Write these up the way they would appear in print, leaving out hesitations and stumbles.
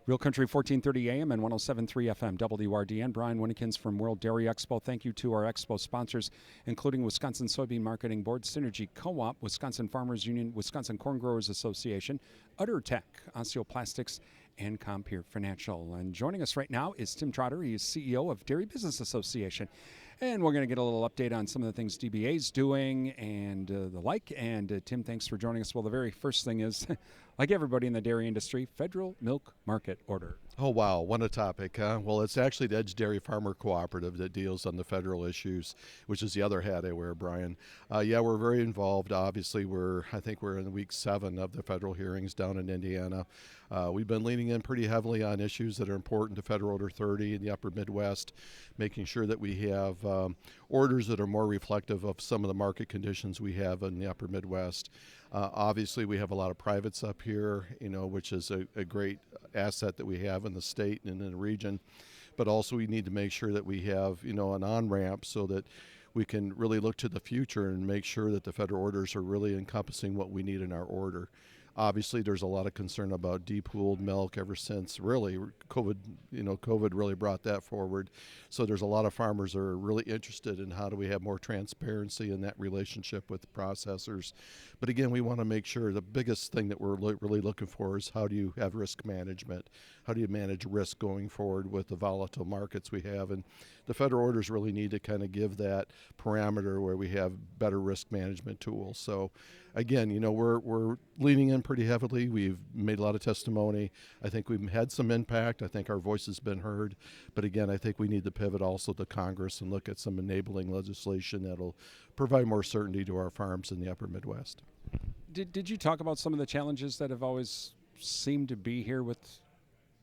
Real Country 1430 AM and 107.3 FM, WRDN. Brian Winnikins from World Dairy Expo. Thank you to our expo sponsors, including Wisconsin Soybean Marketing Board, Synergy Co-op, Wisconsin Farmers Union, Wisconsin Corn Growers Association, UtterTech, Osteoplastics, and Compeer Financial. And joining us right now is Tim Trotter. He is CEO of Dairy Business Association. And we're going to get a little update on some of the things DBA is doing and the like. And Tim, thanks for joining us. Well, the very first thing is, like everybody in the dairy industry, Federal Milk Market Order. Oh, wow. What a topic, huh? Well, it's actually the Edge Dairy Farmer Cooperative that deals on the federal issues, which is the other hat I wear, Brian. Yeah, we're very involved. Obviously, I think we're in week 7 of the federal hearings down in Indiana. We've been leaning in pretty heavily on issues that are important to Federal Order 30 in the upper Midwest, making sure that we have orders that are more reflective of some of the market conditions we have in the upper Midwest. Obviously, we have a lot of privates up here, which is a great asset that we have in the state and in the region. But also we need to make sure that we have, an on-ramp so that we can really look to the future and make sure that the federal orders are really encompassing what we need in our order. Obviously, there's a lot of concern about depooled milk ever since really COVID really brought that forward. So there's a lot of farmers that are really interested in how do we have more transparency in that relationship with the processors. But again, we want to make sure the biggest thing that we're really looking for is how do you have risk management? How do you manage risk going forward with the volatile markets we have? And the federal orders really need to kind of give that parameter where we have better risk management tools. So again, we're leaning in pretty heavily. We've made a lot of testimony. I think we've had some impact. I think our voice has been heard. But again, I think we need to pivot also to Congress and look at some enabling legislation that'll provide more certainty to our farms in the upper Midwest. Did you talk about some of the challenges that have always seemed to be here with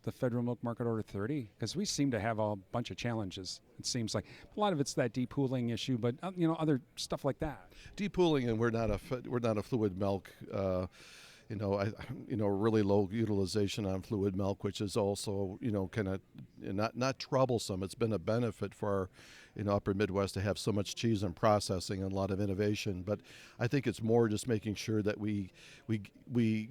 the Federal Milk Market Order 30? Because we seem to have a bunch of challenges. It seems like a lot of it's that depooling issue, but other stuff like that. Depooling, and we're not a fluid milk. Really low utilization on fluid milk, which is also, kind of not troublesome. It's been a benefit for our, upper Midwest to have so much cheese and processing and a lot of innovation. But I think it's more just making sure that we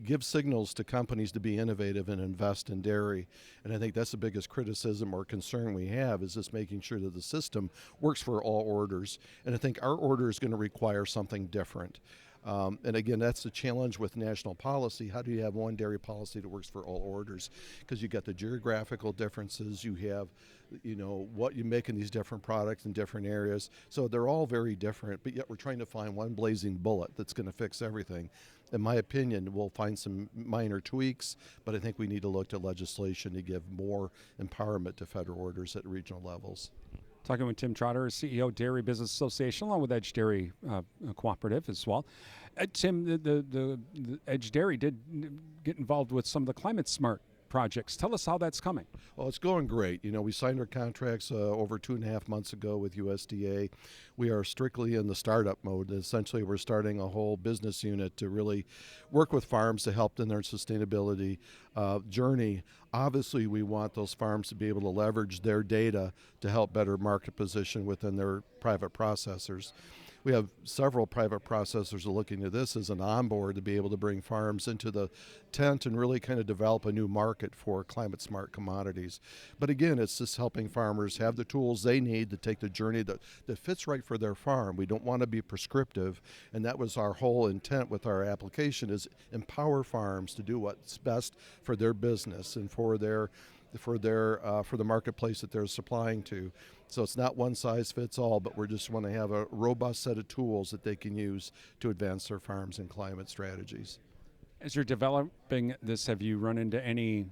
give signals to companies to be innovative and invest in dairy. And I think that's the biggest criticism or concern we have is just making sure that the system works for all orders. And I think our order is going to require something different. And again, that's the challenge with national policy. How do you have one dairy policy that works for all orders? Because you got the geographical differences, you have, what you make in these different products in different areas. So they're all very different, but yet we're trying to find one blazing bullet that's going to fix everything. In my opinion, we'll find some minor tweaks, but I think we need to look to legislation to give more empowerment to federal orders at regional levels. Talking with Tim Trotter, CEO, Dairy Business Association, along with Edge Dairy Cooperative as well. Tim, the Edge Dairy did get involved with some of the climate smart projects. Tell us how that's coming. Well, it's going great. We signed our contracts over 2.5 months ago with USDA. We are strictly in the startup mode. Essentially, we're starting a whole business unit to really work with farms to help in their sustainability journey. Obviously, we want those farms to be able to leverage their data to help better market position within their private processors. We have several private processors looking at this as an onboard to be able to bring farms into the tent and really kind of develop a new market for climate smart commodities. But again, it's just helping farmers have the tools they need to take the journey that fits right for their farm. We don't want to be prescriptive, and that was our whole intent with our application is empower farms to do what's best for their business and for the marketplace that they're supplying to. So it's not one size fits all, but we just want to have a robust set of tools that they can use to advance their farms and climate strategies. As you're developing this, have you run into any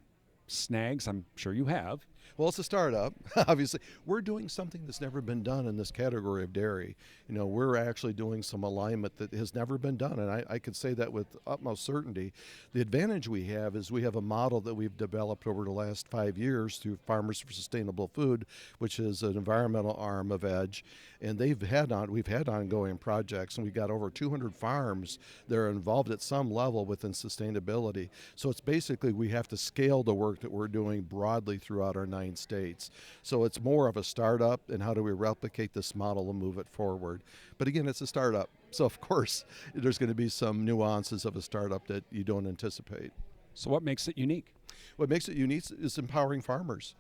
snags? I'm sure you have. Well, it's a startup. Obviously, we're doing something that's never been done in this category of dairy. We're actually doing some alignment that has never been done, and I could say that with utmost certainty. The advantage we have is we have a model that we've developed over the last 5 years through Farmers for Sustainable Food, which is an environmental arm of Edge, and we've had ongoing projects, and we've got over 200 farms that are involved at some level within sustainability. So it's basically we have to scale the work that we're doing broadly throughout our 9 states. So it's more of a startup, and how do we replicate this model and move it forward? But again, it's a startup. So of course, there's going to be some nuances of a startup that you don't anticipate. So what makes it unique? What makes it unique is empowering farmers.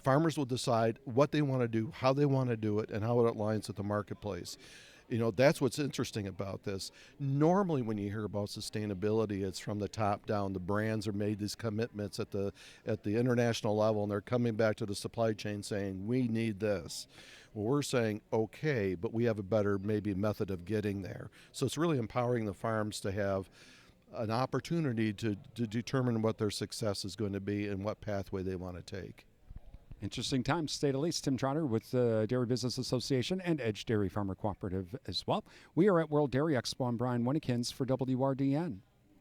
Farmers will decide what they want to do, how they want to do it, and how it aligns with the marketplace. That's what's interesting about this. Normally, when you hear about sustainability, it's from the top down. The brands are made these commitments at the international level, and they're coming back to the supply chain saying, we need this. Well, we're saying, okay, but we have a better maybe method of getting there. So it's really empowering the farms to have an opportunity to determine what their success is going to be and what pathway they want to take. Interesting times, to say the least. Tim Trotter with the Dairy Business Association and Edge Dairy Farmer Cooperative as well. We are at World Dairy Expo. I'm Brian Winnikins for WRDN.